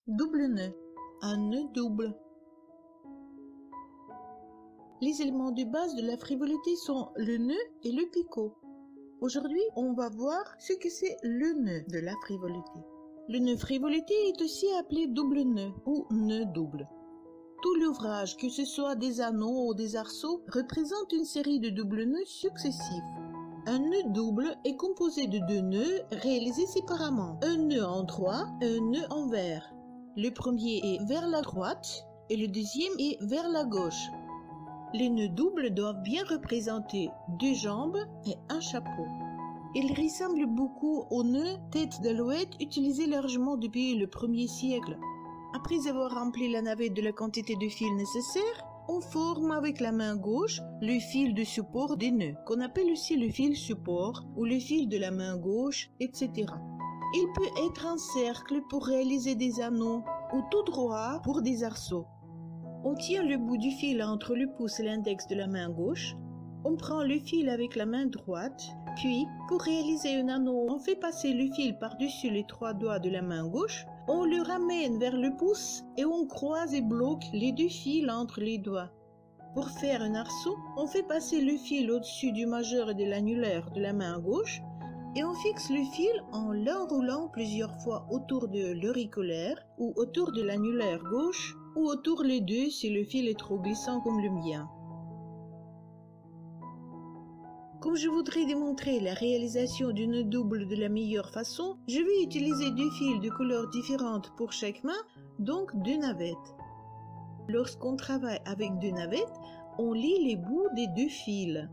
Double nœud, un nœud double. Les éléments de base de la frivolité sont le nœud et le picot. Aujourd'hui, on va voir ce que c'est le nœud de la frivolité. Le nœud frivolité est aussi appelé double nœud ou nœud double. Tout l'ouvrage, que ce soit des anneaux ou des arceaux, représente une série de doubles nœuds successifs. Un nœud double est composé de deux nœuds réalisés séparément. Un nœud en droit, un nœud envers. Le premier est vers la droite et le deuxième est vers la gauche. Les nœuds doubles doivent bien représenter deux jambes et un chapeau. Ils ressemblent beaucoup aux nœuds tête d'alouette utilisés largement depuis le 1er siècle. Après avoir rempli la navette de la quantité de fil nécessaire, on forme avec la main gauche le fil de support des nœuds, qu'on appelle aussi le fil support ou le fil de la main gauche, etc. Il peut être un cercle pour réaliser des anneaux ou tout droit pour des arceaux. On tient le bout du fil entre le pouce et l'index de la main gauche. On prend le fil avec la main droite, puis pour réaliser un anneau, on fait passer le fil par-dessus les 3 doigts de la main gauche. On le ramène vers le pouce et on croise et bloque les 2 fils entre les doigts. Pour faire un arceau, on fait passer le fil au-dessus du majeur et de l'annulaire de la main gauche et on fixe le fil en l'enroulant plusieurs fois autour de l'auriculaire ou autour de l'annulaire gauche ou autour les deux si le fil est trop glissant comme le mien. Comme je voudrais démontrer la réalisation du nœud double de la meilleure façon, je vais utiliser 2 fils de couleurs différentes pour chaque main, donc 2 navettes. Lorsqu'on travaille avec 2 navettes, on lie les bouts des 2 fils.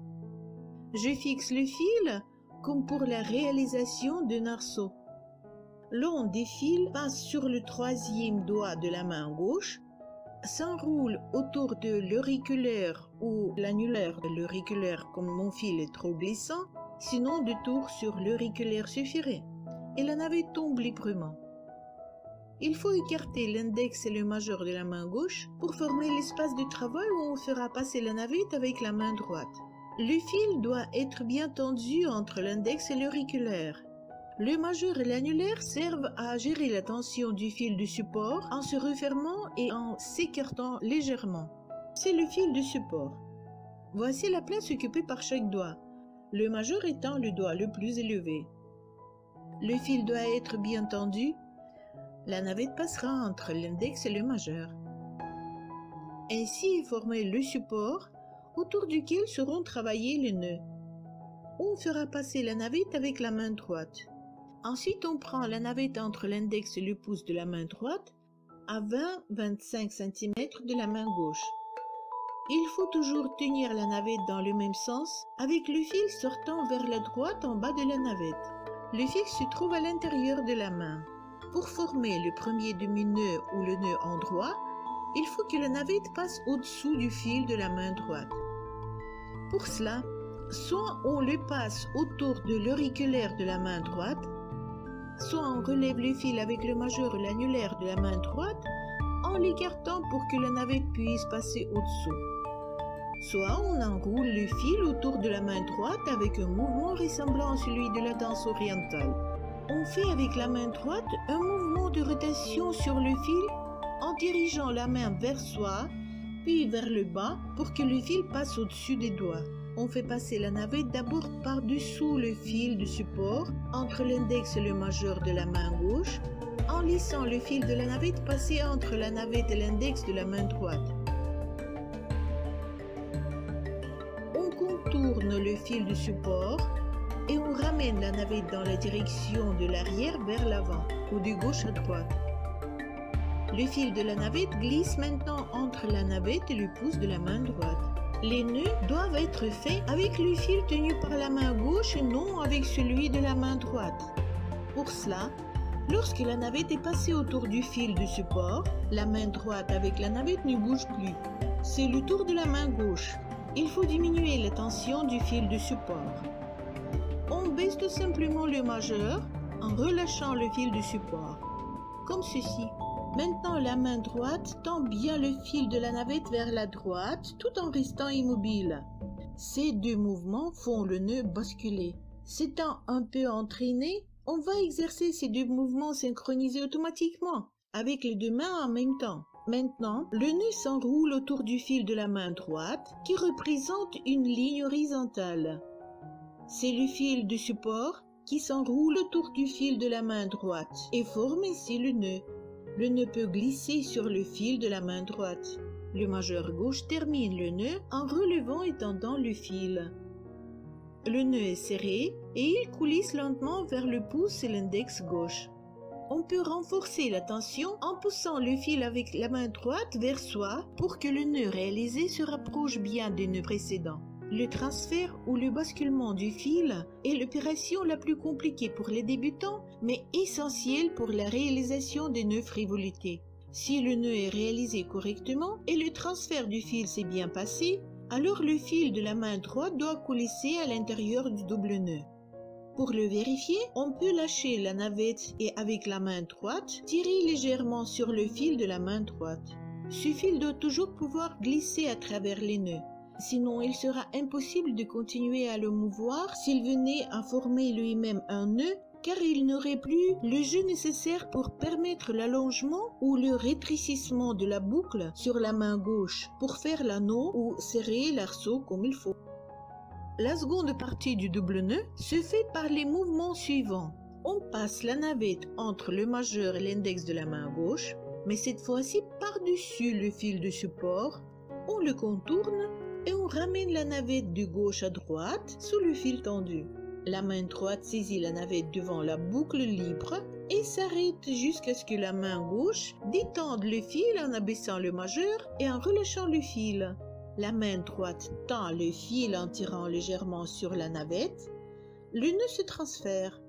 Je fixe le fil comme pour la réalisation d'un arceau. L'un des fils passe sur le 3e doigt de la main gauche, s'enroule autour de l'auriculaire ou l'annulaire de l'auriculaire comme mon fil est trop glissant, sinon 2 tours sur l'auriculaire suffirait, et la navette tombe librement. Il faut écarter l'index et le majeur de la main gauche pour former l'espace de travail où on fera passer la navette avec la main droite. Le fil doit être bien tendu entre l'index et l'auriculaire. Le majeur et l'annulaire servent à gérer la tension du fil de support en se refermant et en s'écartant légèrement. C'est le fil de support. Voici la place occupée par chaque doigt, le majeur étant le doigt le plus élevé. Le fil doit être bien tendu. La navette passera entre l'index et le majeur. Ainsi est formé le support autour duquel seront travaillés les nœuds. On fera passer la navette avec la main droite. Ensuite, on prend la navette entre l'index et le pouce de la main droite à 20-25 cm de la main gauche. Il faut toujours tenir la navette dans le même sens avec le fil sortant vers la droite en bas de la navette. Le fil se trouve à l'intérieur de la main. Pour former le premier demi-nœud ou le nœud en droit, il faut que la navette passe au-dessous du fil de la main droite. Pour cela, soit on le passe autour de l'auriculaire de la main droite, soit on relève le fil avec le majeur et l'annulaire de la main droite en l'écartant pour que la navette puisse passer au-dessous. Soit on enroule le fil autour de la main droite avec un mouvement ressemblant à celui de la danse orientale. On fait avec la main droite un mouvement de rotation sur le fil en dirigeant la main vers soi, puis vers le bas pour que le fil passe au-dessus des doigts. On fait passer la navette d'abord par-dessous le fil de support entre l'index et le majeur de la main gauche, en laissant le fil de la navette passer entre la navette et l'index de la main droite. On contourne le fil de support et on ramène la navette dans la direction de l'arrière vers l'avant ou de gauche à droite. Le fil de la navette glisse maintenant entre la navette et le pouce de la main droite. Les nœuds doivent être faits avec le fil tenu par la main gauche et non avec celui de la main droite. Pour cela, lorsque la navette est passée autour du fil de support, la main droite avec la navette ne bouge plus. C'est le tour de la main gauche. Il faut diminuer la tension du fil de support. On baisse tout simplement le majeur en relâchant le fil de support, comme ceci. Maintenant, la main droite tend bien le fil de la navette vers la droite tout en restant immobile. Ces 2 mouvements font le nœud basculer. S'étant un peu entraîné, on va exercer ces 2 mouvements synchronisés automatiquement. avec les deux mains en même temps. Maintenant, le nœud s'enroule autour du fil de la main droite qui représente une ligne horizontale. C'est le fil de support qui s'enroule autour du fil de la main droite et forme ainsi le nœud. Le nœud peut glisser sur le fil de la main droite. Le majeur gauche termine le nœud en relevant et tendant le fil. Le nœud est serré et il coulisse lentement vers le pouce et l'index gauche. On peut renforcer la tension en poussant le fil avec la main droite vers soi pour que le nœud réalisé se rapproche bien du nœud précédent. Le transfert ou le basculement du fil est l'opération la plus compliquée pour les débutants, mais essentielle pour la réalisation des nœuds frivolité. Si le nœud est réalisé correctement et le transfert du fil s'est bien passé, alors le fil de la main droite doit coulisser à l'intérieur du double nœud. Pour le vérifier, on peut lâcher la navette et avec la main droite, tirer légèrement sur le fil de la main droite. Ce fil doit toujours pouvoir glisser à travers les nœuds. Sinon, il sera impossible de continuer à le mouvoir s'il venait à former lui-même un nœud, car il n'aurait plus le jeu nécessaire pour permettre l'allongement ou le rétrécissement de la boucle sur la main gauche pour faire l'anneau ou serrer l'arceau comme il faut. La seconde partie du double nœud se fait par les mouvements suivants. On passe la navette entre le majeur et l'index de la main gauche, mais cette fois-ci par-dessus le fil de support. On le contourne et on ramène la navette de gauche à droite sous le fil tendu. La main droite saisit la navette devant la boucle libre et s'arrête jusqu'à ce que la main gauche détende le fil en abaissant le majeur et en relâchant le fil. La main droite tend le fil en tirant légèrement sur la navette. Le nœud se transfère.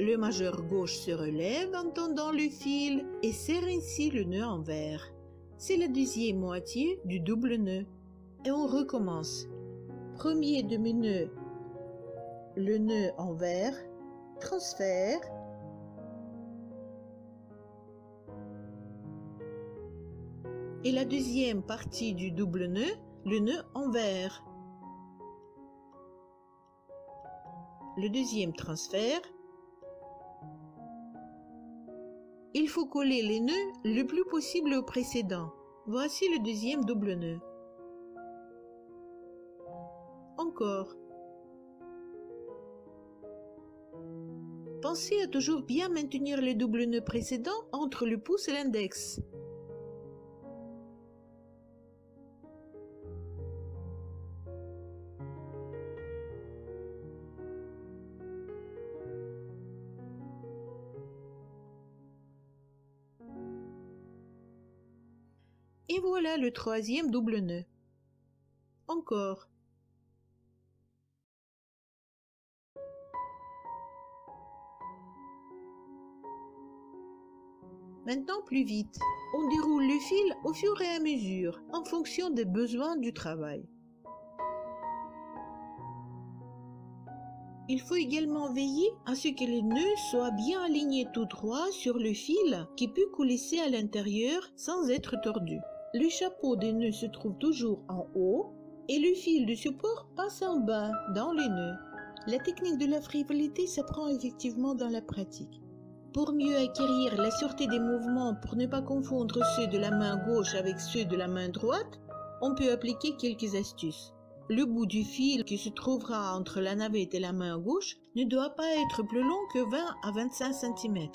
Le majeur gauche se relève en tendant le fil et serre ainsi le nœud envers. C'est la deuxième moitié du double nœud. Et on recommence. Premier demi-nœud, le nœud envers, transfert. Et la deuxième partie du double nœud, le nœud envers. Le deuxième transfert. Il faut coller les nœuds le plus possible au précédent. Voici le deuxième double nœud. Encore. Pensez à toujours bien maintenir le double nœud précédent entre le pouce et l'index. Et voilà le troisième double nœud. Encore. Maintenant plus vite. On déroule le fil au fur et à mesure, en fonction des besoins du travail. Il faut également veiller à ce que les nœuds soient bien alignés tout droit sur le fil qui peut coulisser à l'intérieur sans être tordu. Le chapeau des nœuds se trouve toujours en haut et le fil de support passe en bas dans les nœuds. La technique de la frivolité s'apprend effectivement dans la pratique. Pour mieux acquérir la sûreté des mouvements pour ne pas confondre ceux de la main gauche avec ceux de la main droite, on peut appliquer quelques astuces. Le bout du fil qui se trouvera entre la navette et la main gauche ne doit pas être plus long que 20 à 25 cm.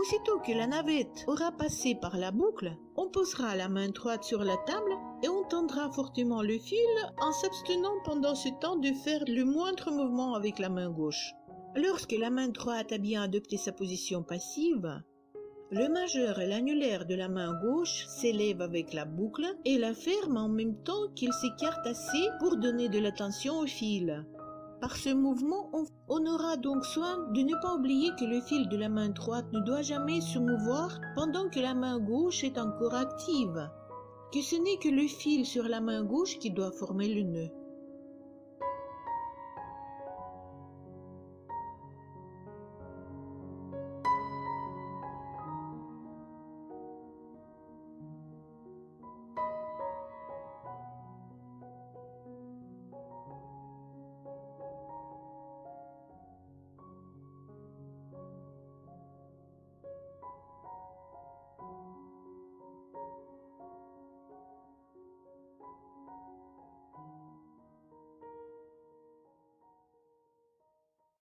Aussitôt que la navette aura passé par la boucle, on posera la main droite sur la table et on tendra fortement le fil en s'abstenant pendant ce temps de faire le moindre mouvement avec la main gauche. Lorsque la main droite a bien adopté sa position passive, le majeur et l'annulaire de la main gauche s'élèvent avec la boucle et la ferment en même temps qu'il s'écarte assez pour donner de la tension au fil. Par ce mouvement, on aura donc soin de ne pas oublier que le fil de la main droite ne doit jamais se mouvoir pendant que la main gauche est encore active, que ce n'est que le fil sur la main gauche qui doit former le nœud.